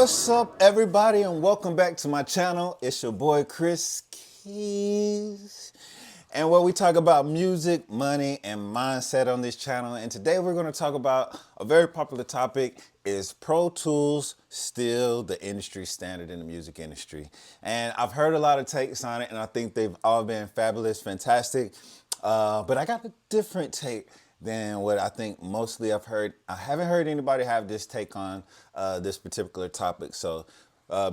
What's up, everybody, and welcome back to my channel. It's your boy Kris KeyZ, and where we talk about music, money, and mindset on this channel. And today we're going to talk about a very popular topic: is Pro Tools still the industry standard in the music industry? And I've heard a lot of takes on it, and I think they've all been fabulous, fantastic. But I got a different take than what I think mostly I've heard. I haven't heard anybody have this take on this particular topic. So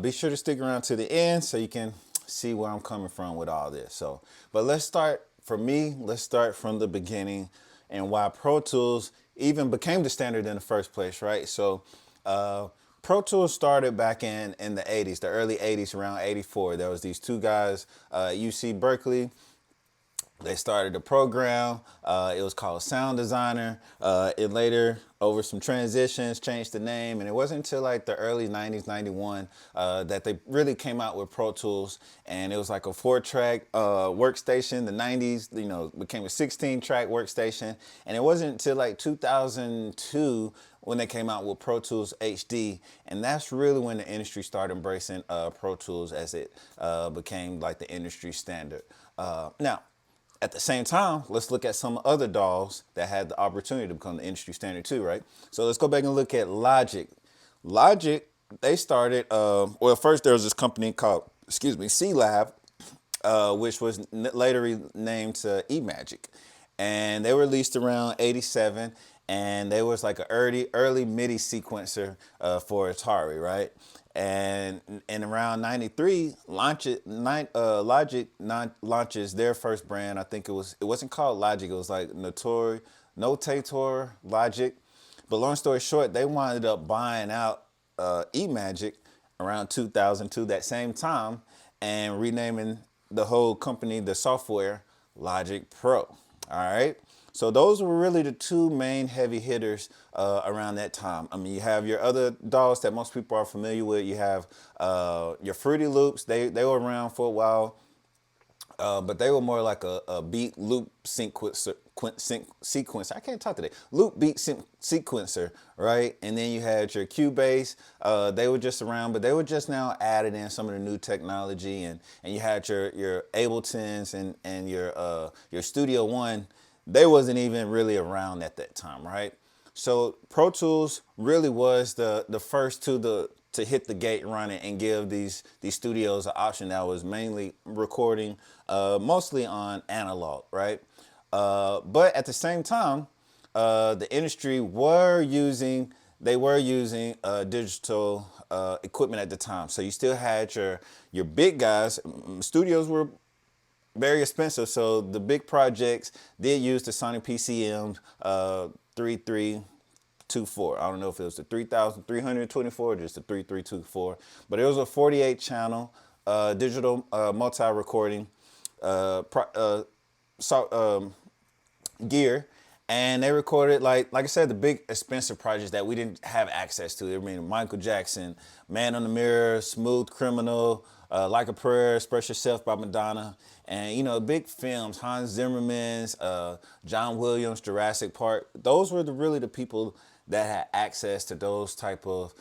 be sure to stick around to the end so you can see where I'm coming from with all this. So, but let's start from the beginning and why Pro Tools even became the standard in the first place, right? So Pro Tools started back in the 80s, the early 80s, around 84. There was these two guys, UC Berkeley. They started a program. It was called Sound Designer. It later, over some transitions, changed the name. And it wasn't until like the early 90s, 91, that they really came out with Pro Tools. And it was like a 4-track workstation. The 90s, became a 16-track workstation. And it wasn't until like 2002 when they came out with Pro Tools HD. And that's really when the industry started embracing Pro Tools as it became like the industry standard. Now, at the same time, let's look at some other DAWs that had the opportunity to become the industry standard too, right? So let's go back and look at Logic. Logic, they started, well, first there was this company called, C-Lab, which was later renamed to eMagic. And they were released around 87, and they was like an early MIDI sequencer for Atari, right? And in around 93, Logic launches their first brand. I think it wasn't called Logic, it was like Notator Logic. But long story short, they wound up buying out eMagic around 2002, that same time, and renaming the whole company, the software, Logic Pro. All right. So those were really the two main heavy hitters around that time. I mean, you have your other DAWs that most people are familiar with. You have your Fruity Loops. They were around for a while, but they were more like a beat loop sequencer. I can't talk today. Loop beat sequencer, right? And then you had your Cubase. They were just around, but they were just now added in some of the new technology. And you had your Abletons and your Studio One. They wasn't even really around at that time, right? So Pro Tools really was the first to hit the gate running and give these studios an option that was mainly recording mostly on analog, right? But at the same time, the industry were using digital equipment at the time. So you still had your big guys. Studios were very expensive, so the big projects did use the Sonic PCM 3324. I don't know if it was the 3324 or just the 3324, but it was a 48-channel digital multi-recording gear, and they recorded like I said, the big expensive projects that we didn't have access to. I mean, Michael Jackson, Man on the Mirror, Smooth Criminal, Like a Prayer, Express Yourself by Madonna, and big films, Hans Zimmerman's, John Williams, Jurassic Park. Those were really the people that had access to those type of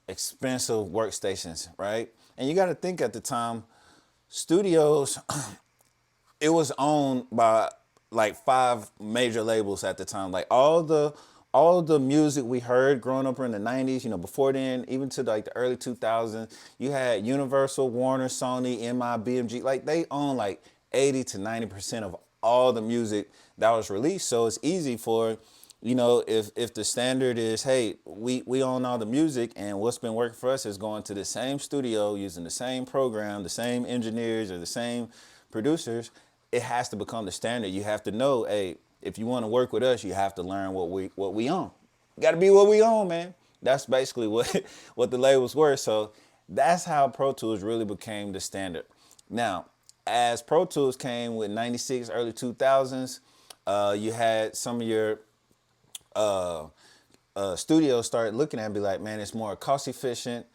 expensive workstations, right? And you got to think at the time, studios, it was owned by like 5 major labels at the time. Like all the music we heard growing up in the 90s, before then, even to like the early 2000s, you had Universal, Warner, Sony, MI, BMG. Like they own like 80 to 90% of all the music that was released. So it's easy for, if the standard is, hey, we own all the music, and what's been working for us is going to the same studio, using the same program, the same engineers or the same producers, it has to become the standard. You have to know, hey, if you want to work with us, you have to learn what we own. Got to be what we own, man. That's basically what the labels were. So that's how Pro Tools really became the standard. Now, as Pro Tools came with 96, early 2000s, you had some of your studios started looking at it and be like, man, it's more cost efficient.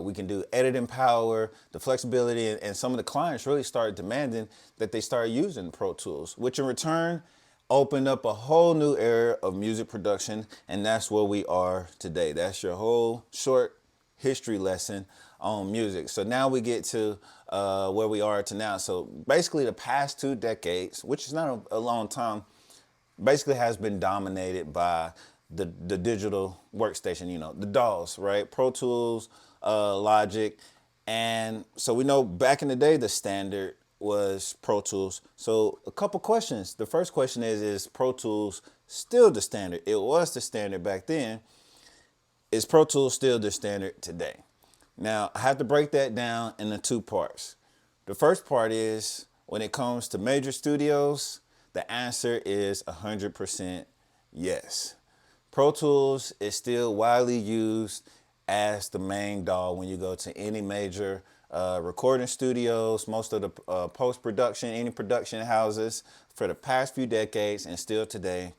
We can do editing power, the flexibility, and some of the clients really started demanding that they start using Pro Tools, which in return opened up a whole new era of music production, and that's where we are today. That's your whole short history lesson on music. So now we get to where we are to now. So basically the past 2 decades, which is not a long time, basically has been dominated by the digital workstation, the DAWs, right? Pro Tools, Logic. And so we know back in the day, the standard was Pro Tools. So a couple questions. The first question is Pro Tools still the standard? It was the standard back then. Is Pro Tools still the standard today? Now, I have to break that down into 2 parts. The first part is when it comes to major studios, the answer is 100% yes. Pro Tools is still widely used as the main DAW when you go to any major recording studios, most of the post-production, any production houses for the past few decades and still today.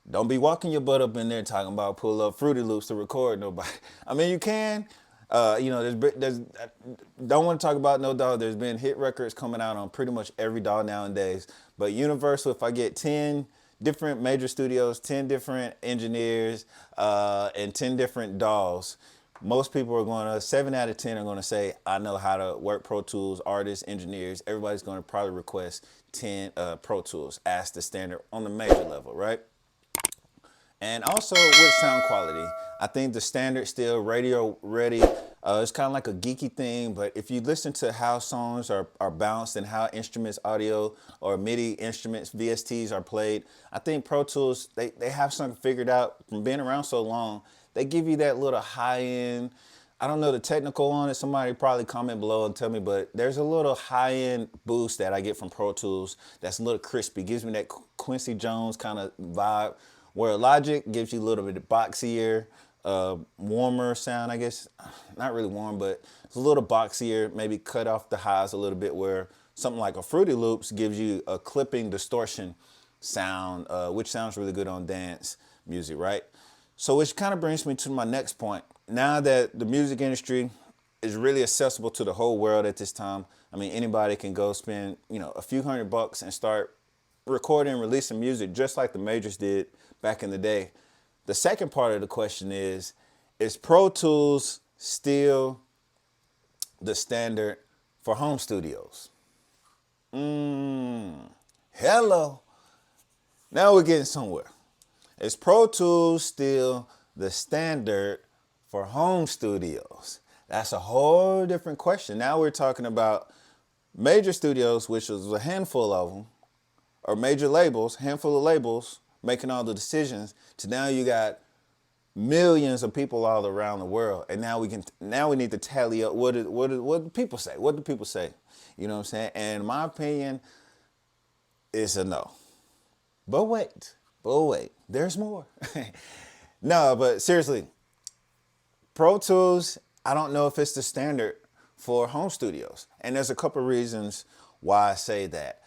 Don't be walking your butt up in there talking about pull up Fruity Loops to record nobody. I mean, you can. There's don't want to talk about no DAW. There's been hit records coming out on pretty much every DAW nowadays. But Universal, if I get 10 different major studios, 10 different engineers, and 10 different DAWs, most people are going to, 7 out of 10 are going to say, I know how to work Pro Tools, artists, engineers. Everybody's going to probably request 10 Pro Tools as the standard on the major level, right? And also with sound quality, I think the standard still radio ready. It's kind of like a geeky thing, but if you listen to how songs are bounced and how instruments, audio or MIDI instruments, VSTs are played, I think Pro Tools, they have something figured out from being around so long. They give you that little high end, I don't know the technical on it, somebody probably comment below and tell me, but there's a little high end boost that I get from Pro Tools that's a little crispy, gives me that Quincy Jones kind of vibe. Where Logic gives you a little bit boxier, warmer sound, I guess. Not really warm, but it's a little boxier, maybe cut off the highs a little bit, where something like a Fruity Loops gives you a clipping distortion sound, which sounds really good on dance music, right? So which kind of brings me to my next point. Now that the music industry is really accessible to the whole world at this time, I mean, anybody can go spend, a few $100 and start recording and releasing music just like the majors did back in the day. The second part of the question is Pro Tools still the standard for home studios? Hello. Now we're getting somewhere. Is Pro Tools still the standard for home studios? That's a whole different question. Now we're talking about major studios, which was a handful of them, or major labels, handful of labels making all the decisions, to now you got millions of people all around the world. And now we need to tally up what do people say? What do people say? You know what I'm saying? And my opinion is a no. But wait, there's more. No, but seriously, Pro Tools, I don't know if it's the standard for home studios. And there's a couple reasons why I say that.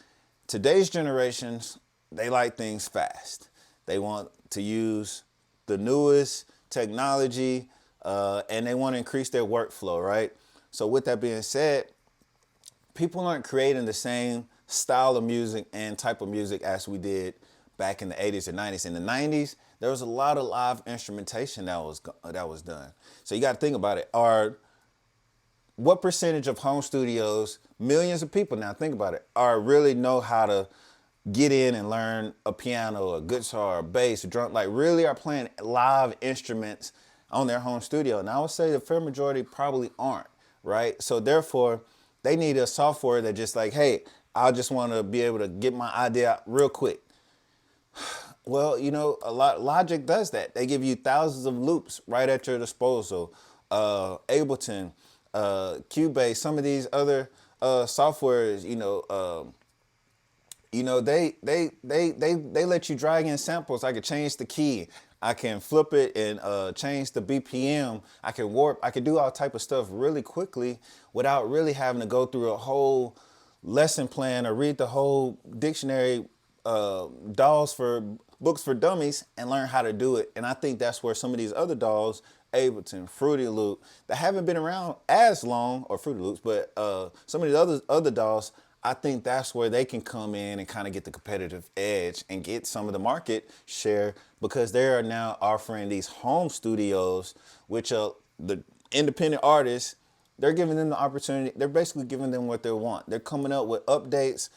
Today's generations, they like things fast. They want to use the newest technology, and they want to increase their workflow, right? So with that being said, people aren't creating the same style of music and type of music as we did back in the 80s or 90s. In the 90s, there was a lot of live instrumentation that was done. So you got to think about it. What percentage of home studios, millions of people now, think about it, really know how to get in and learn a piano, a guitar, a bass, a drum, like really are playing live instruments on their home studio? And I would say the fair majority probably aren't, right? So therefore, they need a software that just like, hey, I just want to be able to get my idea out real quick. Well, Logic does that. They give you thousands of loops right at your disposal. Ableton, Cubase, some of these other softwares, they let you drag in samples. I could change the key. I can flip it and change the BPM. I can warp. I can do all type of stuff really quickly without really having to go through a whole lesson plan or read the whole dictionary, DAWs for books for dummies, and learn how to do it. And I think that's where some of these other DAWs, Ableton, Fruity Loop, that haven't been around as long, or Fruity Loops, but some of these other DAWs, I think that's where they can come in and kind of get the competitive edge and get some of the market share, because they are now offering these home studios, which independent artists, they're giving them the opportunity. They're basically giving them what they want. They're coming up with updates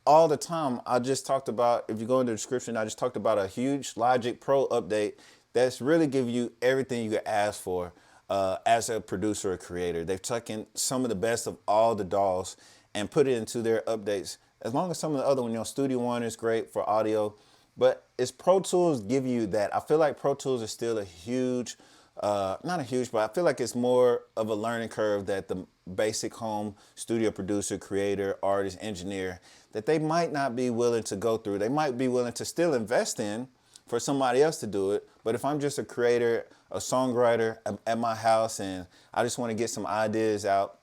all the time. I just talked about, if you go in the description, I just talked about a huge Logic Pro update that's really give you everything you could ask for as a producer or creator. They've taken some of the best of all the DAWs and put it into their updates. As long as some of the other ones, Studio One is great for audio, but it's Pro Tools give you that. I feel like Pro Tools is still a huge, not a huge, but I feel like it's more of a learning curve that the basic home studio producer, creator, artist, engineer, that they might not be willing to go through. They might be willing to still invest in for somebody else to do it. But if I'm just a creator, a songwriter at my house and I just want to get some ideas out,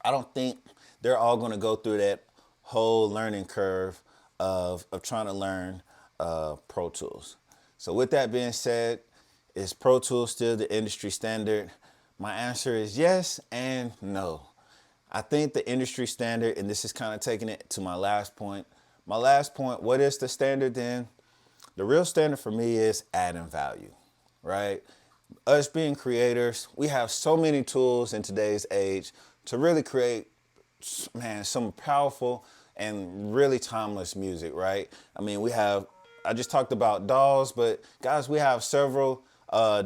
I don't think they're all going to go through that whole learning curve of trying to learn Pro Tools. So with that being said, is Pro Tools still the industry standard? My answer is yes and no. I think the industry standard, and this is kind of taking it to my last point. My last point, what is the standard then? The real standard for me is adding value, right? Us being creators, we have so many tools in today's age to really create, man, some powerful and really timeless music, right? I mean, I just talked about DAWs, but guys, we have several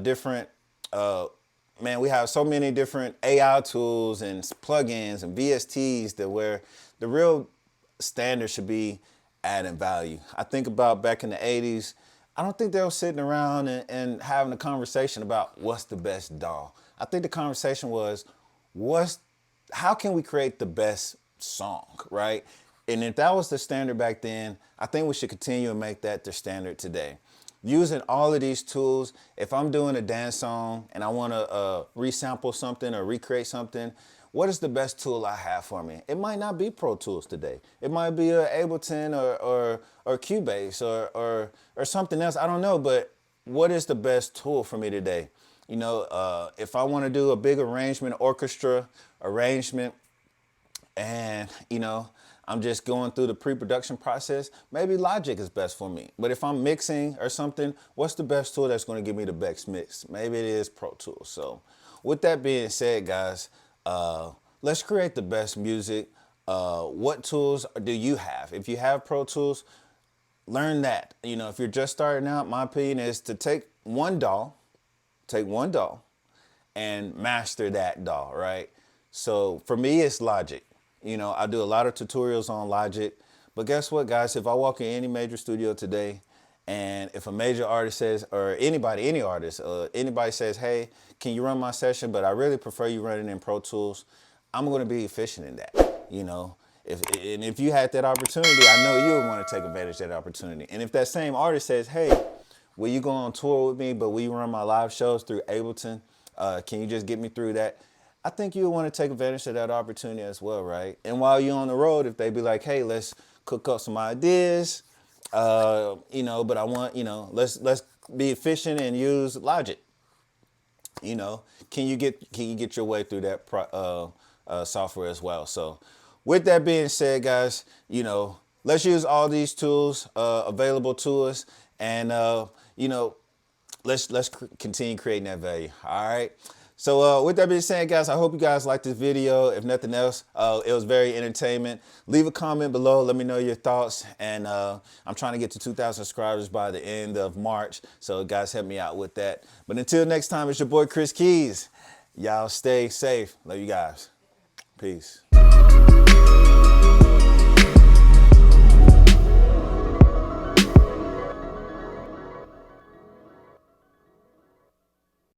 different, we have so many different AI tools and plugins and VSTs that where the real standard should be adding value. I think about back in the 80s, I don't think they were sitting around and having a conversation about what's the best DAW. I think the conversation was, how can we create the best song, right? And if that was the standard back then, I think we should continue and make that the standard today. Using all of these tools, if I'm doing a dance song and I want to resample something or recreate something, what is the best tool I have for me? It might not be Pro Tools today. It might be Ableton or Cubase or something else. I don't know, but what is the best tool for me today? You know, if I want to do a big arrangement, orchestra arrangement, and, you know, I'm just going through the pre-production process, maybe Logic is best for me. But if I'm mixing or something, what's the best tool that's going to give me the best mix? Maybe it is Pro Tools. So with that being said, guys, let's create the best music. What tools do you have? If you have Pro Tools, learn that. You know, if you're just starting out, my opinion is to take one DAW and master that DAW, right? So for me, it's Logic. You know, I do a lot of tutorials on Logic, but guess what, guys? If I walk in any major studio today, and if a major artist says, or anybody, any artist, anybody says, hey, can you run my session, but I really prefer you running in Pro Tools, I'm going to be efficient in that, you know. If you had that opportunity, I know you would want to take advantage of that opportunity. And if that same artist says, hey, will you go on tour with me, but will you run my live shows through Ableton? Can you just get me through that? I think you want to take advantage of that opportunity as well, right? And while you're on the road, if they be like, hey, let's cook up some ideas, you know, but I want, you know, let's be efficient and use Logic. You know, can you get your way through that software as well? So with that being said, guys, you know, let's use all these tools available to us, and you know, let's continue creating that value. All right. So with that being said, guys, I hope you guys liked this video. If nothing else, it was very entertainment. Leave a comment below. Let me know your thoughts. And I'm trying to get to 2,000 subscribers by the end of March. So guys, help me out with that. But until next time, it's your boy, Kris KeyZ. Y'all stay safe. Love you guys. Peace.